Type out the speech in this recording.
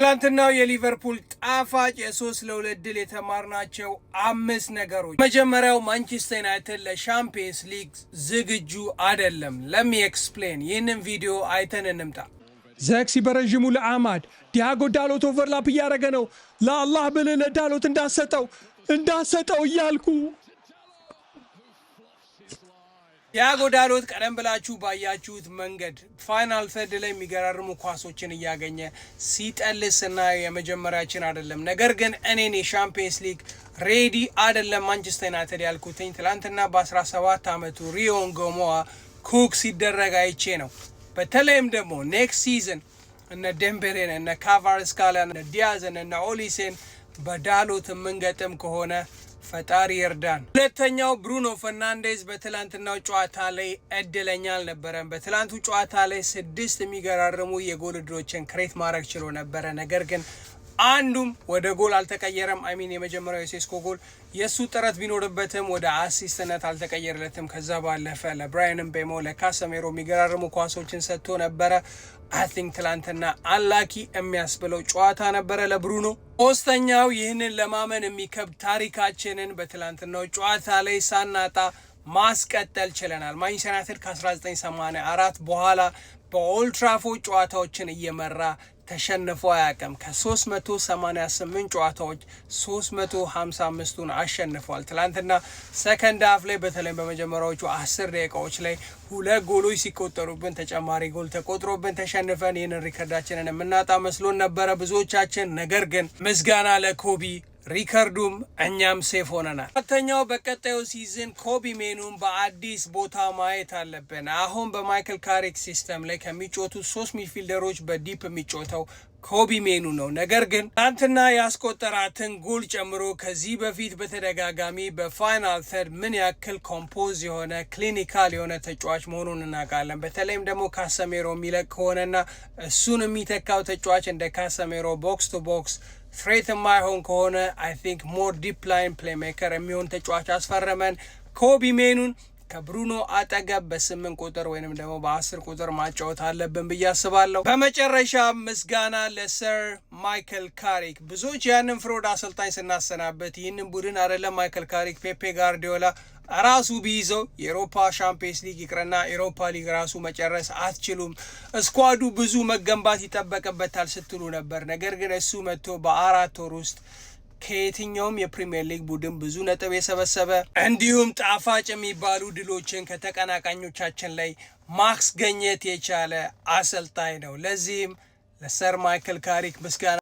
ትላንትናው የሊቨርፑል ጣፋጭ የ3-2 ድል የተማርናቸው 5 ነገሮች። መጀመሪያው ማንቸስተር ዩናይትድ ለሻምፒየንስ ሊግ ዝግጁ አይደለም። ለሚ ኤክስፕሌን። ይህንን ቪዲዮ አይተን እንምጣ። ዘክሲ በረዥሙ ለአማድ ዲያጎ ዳሎት ኦቨርላፕ እያደረገ ነው። ለአላህ ብለህ ለዳሎት እንዳሰጠው እያልኩ ዲያጎ ዳሎት ቀደም ብላችሁ ባያችሁት መንገድ ፋይናል ተርድ ላይ የሚገራርሙ ኳሶችን እያገኘ ሲጠልስና የመጀመሪያችን አይደለም። ነገር ግን እኔን የሻምፒየንስ ሊግ ሬዲ አይደለም ማንቸስተር ዩናይትድ ያልኩትኝ ትላንትና በ17 ዓመቱ ሪዮን ጎሞዋ ኩክ ሲደረግ አይቼ ነው። በተለይም ደግሞ ኔክስት ሲዝን እነ ዴምቤሌን እነ ካቫርስካሊያን እነ ዲያዝን እነ ኦሊሴን በዳሎት የምንገጥም ከሆነ ፈጣሪ ይርዳን። ሁለተኛው ብሩኖ ፈርናንዴዝ በትላንትናው ጨዋታ ላይ እድለኛ አልነበረም። በትላንቱ ጨዋታ ላይ 6 የሚገራርሙ የጎል እድሎችን ክሬት ማድረግ ችሎ ነበረ። ነገር ግን አንዱም ወደ ጎል አልተቀየረም። የመጀመሪያው የሴስኮ ጎል የሱ ጥረት ቢኖርበትም ወደ አሲስትነት አልተቀየረለትም። ከዛ ባለፈ ለብራያን ምቤሞ ለካሰሜሮ የሚገራርሙ ኳሶችን ሰጥቶ ነበረ። አይ ቲንክ ትላንትና አላኪ የሚያስብለው ጨዋታ ነበረ ለብሩኖ። ሶስተኛው ይህንን ለማመን የሚከብድ ታሪካችንን በትላንትናው ጨዋታ ላይ ሳናጣ ማስቀጠል ችለናል። ማንቸስተር ዩናይትድ ከ1984 በኋላ በኦልድ ትራፎርድ ጨዋታዎችን እየመራ ተሸንፎ አያውቅም። ከ388 ጨዋታዎች 355ቱን አሸንፏል። ትላንትና ሰከንድ ሃፍ ላይ በተለይ በመጀመሪያዎቹ 10 ደቂቃዎች ላይ 2 ጎሎች ሲቆጠሩብን ተጨማሪ ጎል ተቆጥሮብን ተሸንፈን ይህንን ሪከርዳችንን የምናጣ መስሎን ነበረ ብዙዎቻችን። ነገር ግን ምስጋና ለኮቢ ሪከርዱም እኛም ሴፍ ሆነናል። አራተኛው በቀጣዩ ሲዝን ኮቢ ሜኑን በአዲስ ቦታ ማየት አለብን። አሁን በማይክል ካሪክ ሲስተም ላይ ከሚጮቱት 3 ሚድፊልደሮች በዲፕ የሚጮተው ኮቢ ሜኑ ነው። ነገር ግን ትናንትና ያስቆጠራትን ጎል ጨምሮ ከዚህ በፊት በተደጋጋሚ በፋይናል ተርድ ምን ያክል ኮምፖዝ የሆነ ክሊኒካል የሆነ ተጫዋች መሆኑን እናውቃለን። በተለይም ደግሞ ካሰሜሮ የሚለቅ ከሆነና እሱን የሚተካው ተጫዋች እንደ ካሰሜሮ ቦክስ ቱ ቦክስ ፍሬት የማይሆን ከሆነ አይ ቲንክ ሞር ዲፕ ላይን ፕሌይሜከር የሚሆን ተጫዋች አስፈረመን። ኮቢ ሜኑን ከብሩኖ አጠገብ በ8 ቁጥር ወይንም ደግሞ በ10 ቁጥር ማጫወት አለብን ብዬ አስባለሁ። በመጨረሻ ምስጋና ለሰር ማይክል ካሪክ። ብዙዎች ያንን ፍሮድ አሰልጣኝ ስናሰናበት ይህንን ቡድን አይደለም ማይክል ካሪክ ፔፔ ጋርዲዮላ ራሱ ቢይዘው የኤሮፓ ሻምፒየንስ ሊግ ይቅርና ኤሮፓ ሊግ ራሱ መጨረስ አትችሉም፣ ስኳዱ ብዙ መገንባት ይጠበቅበታል ስትሉ ነበር። ነገር ግን እሱ መጥቶ በ4 ወር ውስጥ ከየትኛውም የፕሪሚየር ሊግ ቡድን ብዙ ነጥብ የሰበሰበ እንዲሁም ጣፋጭ የሚባሉ ድሎችን ከተቀናቃኞቻችን ላይ ማስገኘት የቻለ አሰልጣኝ ነው። ለዚህም ለሰር ማይክል ካሪክ ምስጋና